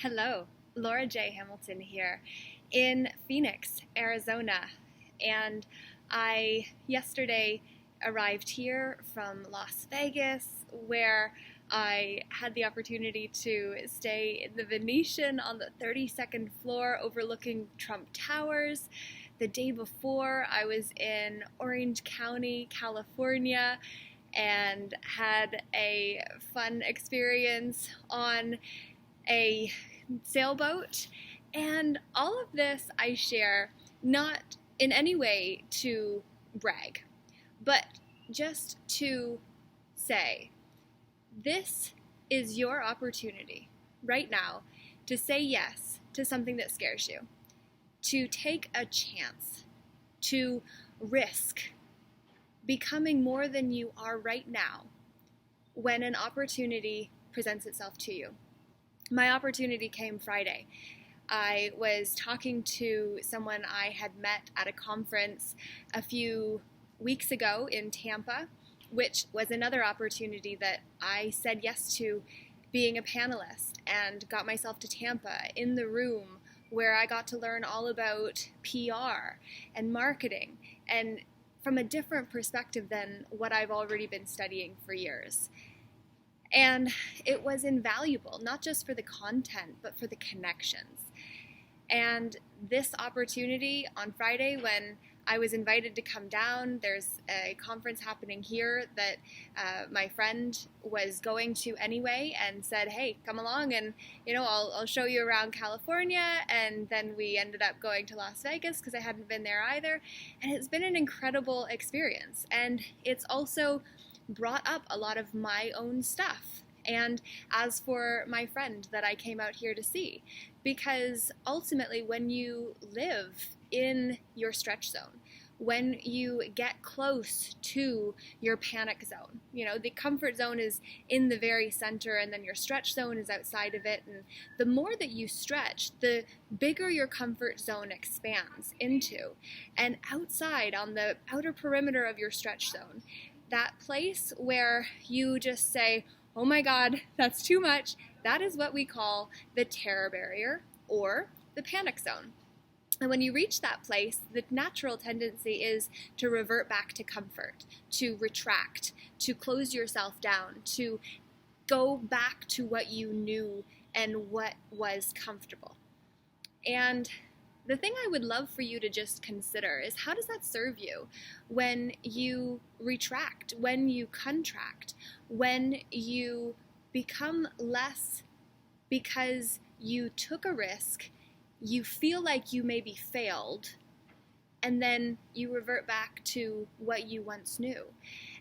Hello, Laura J. Hamilton here in Phoenix, Arizona. And I yesterday arrived here from Las Vegas, where I had the opportunity to stay in the Venetian on the 32nd floor overlooking Trump Towers. The day before, I was in Orange County, California, and had a fun experience on a sailboat. And all of this I share not in any way to brag, but just to say this is your opportunity right now to say yes to something that scares you, to take a chance, to risk becoming more than you are right now when an opportunity presents itself to you. My opportunity came Friday. I was talking to someone I had met at a conference a few weeks ago in Tampa, which was another opportunity that I said yes to, being a panelist, and got myself to Tampa in the room where I got to learn all about PR and marketing, and from a different perspective than what I've already been studying for years. And it was invaluable, not just for the content, but for the connections. And this opportunity on Friday, when I was invited to come down, there's a conference happening here that my friend was going to anyway, and said, hey, come along and, I'll show you around California. And then we ended up going to Las Vegas because I hadn't been there either. And it's been an incredible experience. And it's also brought up a lot of my own stuff. And as for my friend that I came out here to see, because ultimately when you live in your stretch zone, when you get close to your panic zone, the comfort zone is in the very center, and then your stretch zone is outside of it. And the more that you stretch, the bigger your comfort zone expands into. And outside, on the outer perimeter of your stretch zone, that place where you just say, oh my God, that's too much, that is what we call the terror barrier or the panic zone. And when you reach that place, the natural tendency is to revert back to comfort, to retract, to close yourself down, to go back to what you knew and what was comfortable. And the thing I would love for you to just consider is, how does that serve you when you retract, when you contract, when you become less because you took a risk, you feel like you maybe failed, and then you revert back to what you once knew.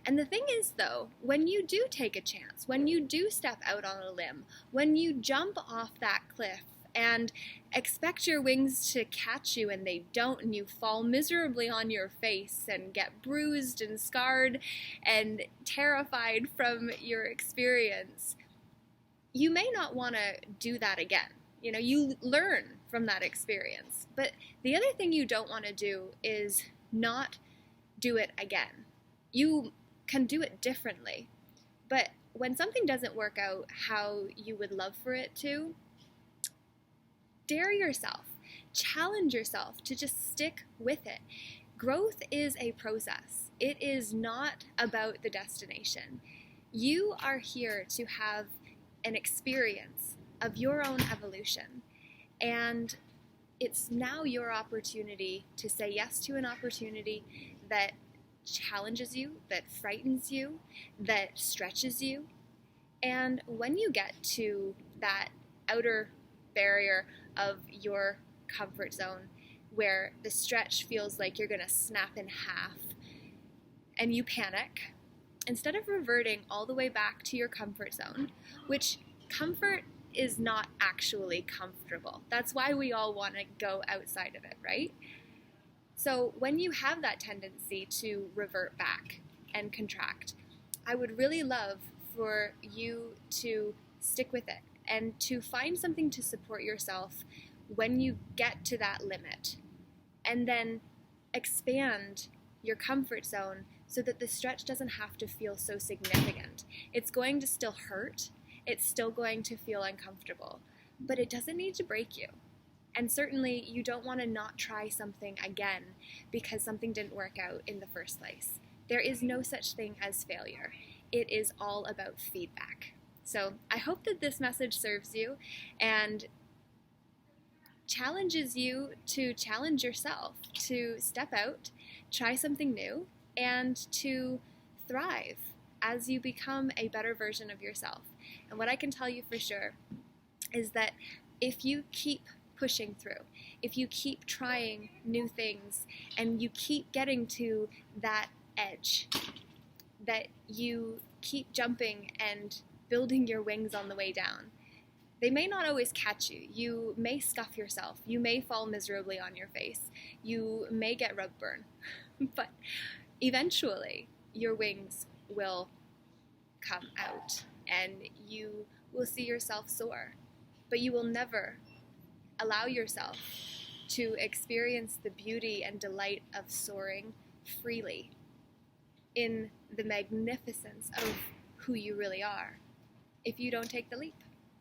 And the thing is, though, when you do take a chance, when you do step out on a limb, when you jump off that cliff and expect your wings to catch you and they don't, and you fall miserably on your face and get bruised and scarred and terrified from your experience, you may not want to do that again. You learn from that experience. But the other thing you don't want to do is not do it again. You can do it differently. But when something doesn't work out how you would love for it to, dare yourself, challenge yourself to just stick with it. Growth is a process. It is not about the destination. You are here to have an experience of your own evolution. And it's now your opportunity to say yes to an opportunity that challenges you, that frightens you, that stretches you. And when you get to that outer barrier of your comfort zone, where the stretch feels like you're going to snap in half and you panic, instead of reverting all the way back to your comfort zone, which comfort is not actually comfortable. That's why we all want to go outside of it, right? So when you have that tendency to revert back and contract, I would really love for you to stick with it and to find something to support yourself when you get to that limit, and then expand your comfort zone so that the stretch doesn't have to feel so significant. It's going to still hurt. It's still going to feel uncomfortable. but it doesn't need to break you. And certainly you don't want to not try something again because something didn't work out in the first place. There is no such thing as failure. It is all about feedback. So I hope that this message serves you and challenges you to challenge yourself, to step out, try something new, and to thrive as you become a better version of yourself. And what I can tell you for sure is that if you keep pushing through, if you keep trying new things, and you keep getting to that edge, that you keep jumping and building your wings on the way down, they may not always catch you. You may scuff yourself. You may fall miserably on your face. You may get rug burn. But eventually, your wings will come out and you will see yourself soar. But you will never allow yourself to experience the beauty and delight of soaring freely in the magnificence of who you really are if you don't take the leap.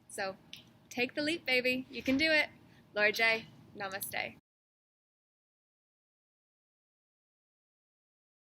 So take the leap, baby. You can do it. Laura J, namaste.